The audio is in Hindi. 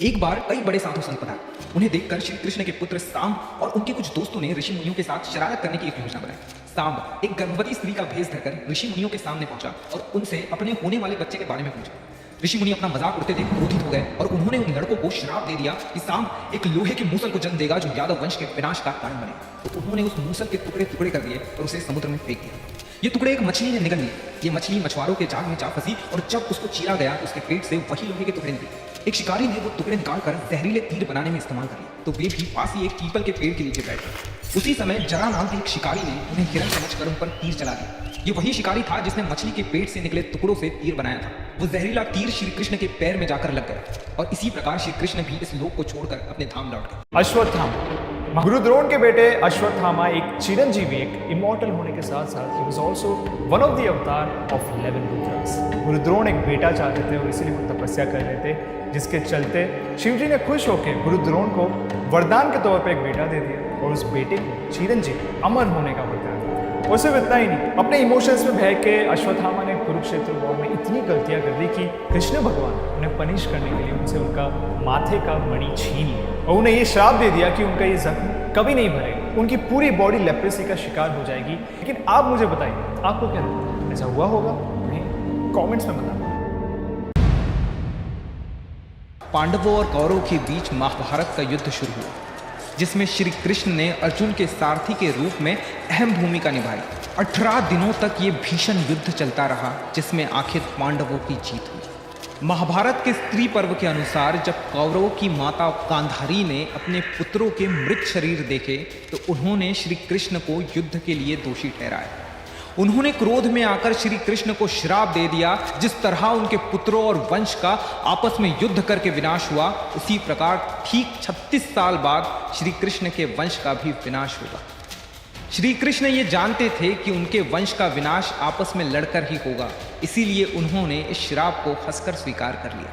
एक बार कई बड़े साधु संत पधारे। उन्हें देखकर श्री कृष्ण के पुत्र सांब और उनके कुछ दोस्तों ने ऋषि मुनियों के साथ शरारत करने की एक योजना बनाई। सांब एक गर्भवती स्त्री का भेष धरकर ऋषि मुनियों के सामने पहुंचा और उनसे अपने होने वाले बच्चे के बारे में पूछा। ऋषि मुनि अपना मजाक उड़ते देख क्रोधित हो गए और उन्होंने उन लड़कों को श्राप दे दिया कि सांब एक लोहे के मूसल को जन्म देगा जो यादव वंश के विनाश का कारण बने। तो उन्होंने उस मूसल के टुकड़े टुकड़े कर दिए और उसे समुद्र में फेंक दिया। ये टुकड़े एक मछली ने निगल लिए। ये मछली मछुआरों के जाल में जा फंसी और जब उसको चीरा गया तो उसके पेट से वही लोहे के टुकड़े निकले। एक शिकारी ने वो टुकड़े निकालकर जहरीले तीर बनाने में इस्तेमाल कर लिए तो वे भी पास ही एक पीपल के पेड़ के नीचे बैठ गए। उसी समय जरा नाम के एक शिकारी ने उन्हें हिरन समझकर उन पर तीर चला दिया। ये वही शिकारी था जिसने मछली के पेट से निकले टुकड़ों से तीर बनाया था। वो जहरीला तीर श्री कृष्ण के पैर में जाकर लग गया और इसी प्रकार श्री कृष्ण भी इस लोक को छोड़कर अपने धाम लौट गए। अश्वत्थामा। गुरु द्रोण के बेटे अश्वत्थामा एक चिरंजीवी, एक इमॉर्टल होने के साथ साथ he was also one of the अवतार ऑफ 11 रुद्रास। गुरु द्रोण एक बेटा चाहते थे और इसीलिए वो तपस्या कर रहे थे, जिसके चलते शिवजी ने खुश होकर गुरु द्रोण को वरदान के तौर पर एक बेटा दे दिया और उस बेटे को चिरंजीवी, अमर होने का वरदान। और सिर्फ इतना ही नहीं, अपने इमोशंस में बह के अश्वत्थामा ने कुरुक्षेत्र वॉर में इतनी गलतियां कर दी कि कृष्ण भगवान उन्हें पनिश करने के लिए उनसे उनका माथे का मणि छीन लिया और उन्हें ये श्राप दे दिया कि उनका ये जख्म कभी नहीं भरेगा, उनकी पूरी बॉडी लेप्रेसी का शिकार हो जाएगी। लेकिन आप मुझे बताइए, आपको क्या लगता है, ऐसा हुआ होगा? नहीं, कमेंट्स में बताना। पांडवों और कौरवों के बीच महाभारत का युद्ध शुरू हुआ, जिसमें श्री कृष्ण ने अर्जुन के सारथी के रूप में अहम भूमिका निभाई। 18 दिनों तक ये भीषण युद्ध चलता रहा, जिसमें आखिर पांडवों की जीत हुई। महाभारत के स्त्री पर्व के अनुसार जब कौरवों की माता गांधारी ने अपने पुत्रों के मृत शरीर देखे तो उन्होंने श्री कृष्ण को युद्ध के लिए दोषी ठहराया। उन्होंने क्रोध में आकर श्री कृष्ण को श्राप दे दिया। जिस तरह उनके पुत्रों और वंश का आपस में युद्ध करके विनाश हुआ, उसी प्रकार ठीक 36 साल बाद श्री कृष्ण के वंश का भी विनाश होगा। श्री कृष्ण ये जानते थे कि उनके वंश का विनाश आपस में लड़कर ही होगा, इसीलिए उन्होंने इस श्राप को हंसकर स्वीकार कर लिया।